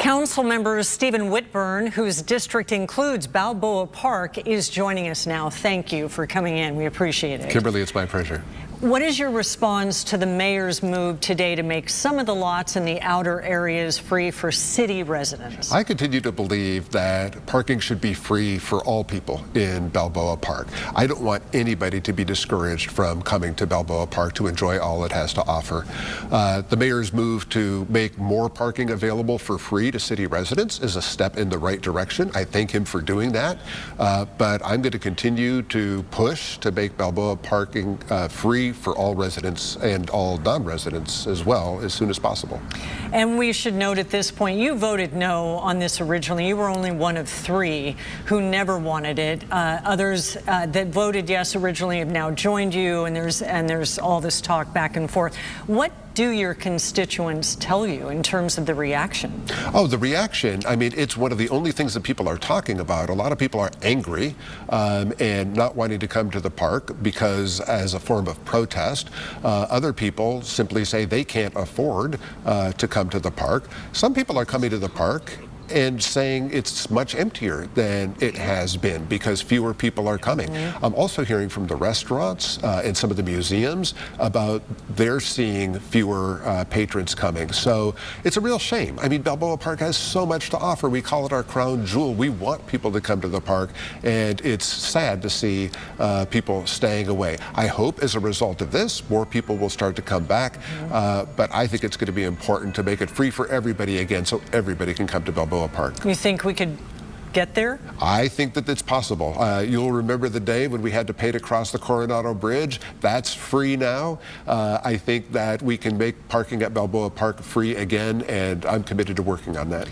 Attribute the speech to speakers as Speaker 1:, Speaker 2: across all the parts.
Speaker 1: Councilmember Stephen Whitburn, whose district includes Balboa Park, is joining us now. Thank you for coming in. We appreciate it.
Speaker 2: Kimberly, it's my pleasure.
Speaker 1: What is your response to the mayor's move today to make some of the lots in the outer areas free for city residents?
Speaker 2: I continue to believe that parking should be free for all people in Balboa Park. I don't want anybody to be discouraged from coming to Balboa Park to enjoy all it has to offer. The mayor's move to make more parking available for free to city residents is a step in the right direction. I thank him for doing that, but I'm going to continue to push to make Balboa parking free for all residents and all non-residents as well as soon as possible.
Speaker 1: And we should note at this point, you voted no on this originally. You were only one of three who never wanted it. Others that voted yes originally have now joined you, and there's all this talk back and forth. What do your constituents tell you in terms of the reaction?
Speaker 2: Oh, the reaction, I mean, it's one of the only things that people are talking about. A lot of people are angry and not wanting to come to the park because as a form of protest. Other people simply say they can't afford to come to the park. Some people are coming to the park and saying it's much emptier than it has been because fewer people are coming. I'm also hearing from the restaurants and some of the museums about they're seeing fewer patrons coming. So it's a real shame. I mean, Balboa Park has so much to offer. We call it our crown jewel. We want people to come to the park, and it's sad to see people staying away. I hope as a result of this, more people will start to come back, but I think it's going to be important to make it free for everybody again so everybody can come to Balboa Park.
Speaker 1: You think we could get there?
Speaker 2: I think that it's possible. You'll remember the day when we had to pay to cross the Coronado Bridge. That's free now. I think that we can make parking at Balboa Park free again, and I'm committed to working on that.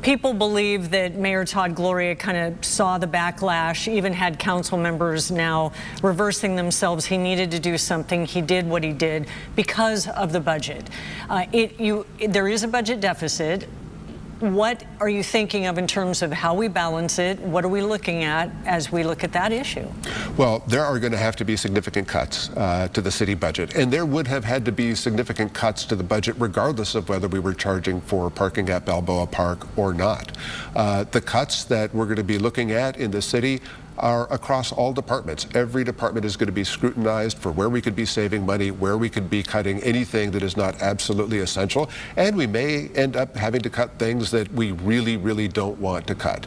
Speaker 1: People believe that Mayor Gloria kind of saw the backlash, even had council members now reversing themselves. He needed to do something. He did what he did because of the budget. There is a budget deficit. What are you thinking of in terms of how we balance it? What are we looking at as we look at that issue?
Speaker 2: Well, there are going to have to be significant cuts to the city budget, and there would have had to be significant cuts to the budget regardless of whether we were charging for parking at Balboa Park or not. The cuts that we're going to be looking at in the city are across all departments. Every department is going to be scrutinized for where we could be saving money, where we could be cutting anything that is not absolutely essential, and we may end up having to cut things that we really, really don't want to cut.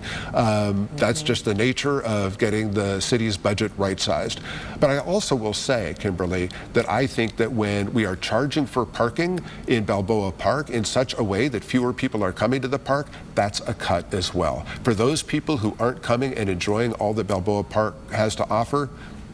Speaker 2: That's just the nature of getting the city's budget right-sized. But I also will say, Kimberly, that I think that when we are charging for parking in Balboa Park in such a way that fewer people are coming to the park, that's a cut as well. For those people who aren't coming and enjoying all that Balboa Park has to offer,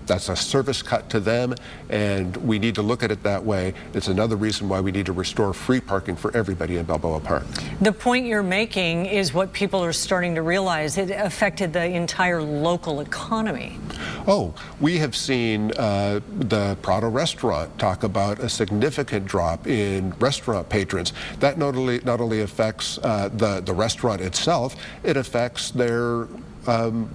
Speaker 2: that's a service cut to them, and we need to look at it that way. It's another reason why we need to restore free parking for everybody in Balboa Park.
Speaker 1: The point you're making is what people are starting to realize. It affected the entire local economy.
Speaker 2: Oh, we have seen the Prado restaurant talk about a significant drop in restaurant patrons. That not only affects the restaurant itself, it affects their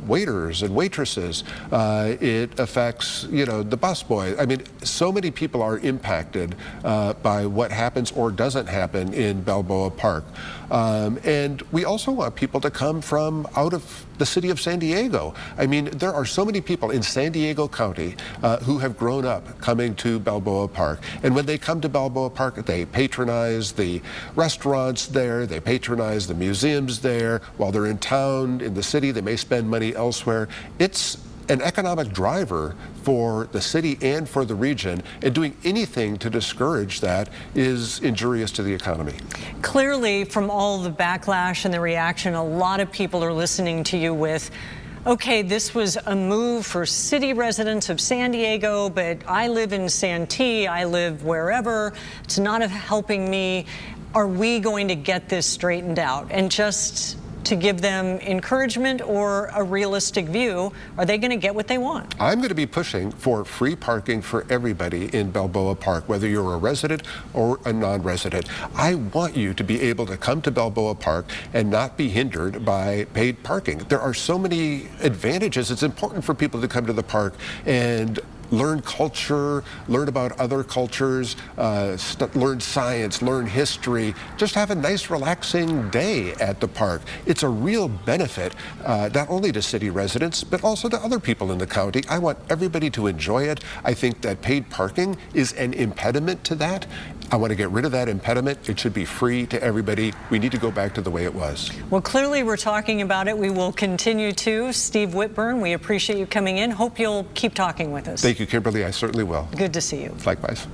Speaker 2: waiters and waitresses. It affects, the busboy. I mean, so many people are impacted by what happens or doesn't happen in Balboa Park. And we also want people to come from out of the city of San Diego. I mean, there are so many people in San Diego County who have grown up coming to Balboa Park. And when they come to Balboa Park, they patronize the restaurants there, they patronize the museums there. While they're in town, in the city, they may spend money elsewhere. It's an economic driver for the city and for the region, and doing anything to discourage that is injurious to the economy.
Speaker 1: Clearly, from all the backlash and the reaction, a lot of people are listening to you with, okay, this was a move for city residents of San Diego, but I live in Santee, I live wherever, it's not helping me. Are we going to get this straightened out? And just to give them encouragement or a realistic view, are they going to get what they want?
Speaker 2: I'm going to be pushing for free parking for everybody in Balboa Park, whether you're a resident or a non-resident. I want you to be able to come to Balboa Park and not be hindered by paid parking. There are so many advantages. It's important for people to come to the park and learn culture, learn about other cultures, learn science, learn history, just have a nice relaxing day at the park. It's a real benefit, not only to city residents, but also to other people in the county. I want everybody to enjoy it. I think that paid parking is an impediment to that. I want to get rid of that impediment. It should be free to everybody. We need to go back to the way it was.
Speaker 1: Well, clearly we're talking about it. We will continue to. Steve Whitburn, we appreciate you coming in. Hope you'll keep talking with us.
Speaker 2: Thank you, Kimberly. I certainly will.
Speaker 1: Good to see you.
Speaker 2: Likewise.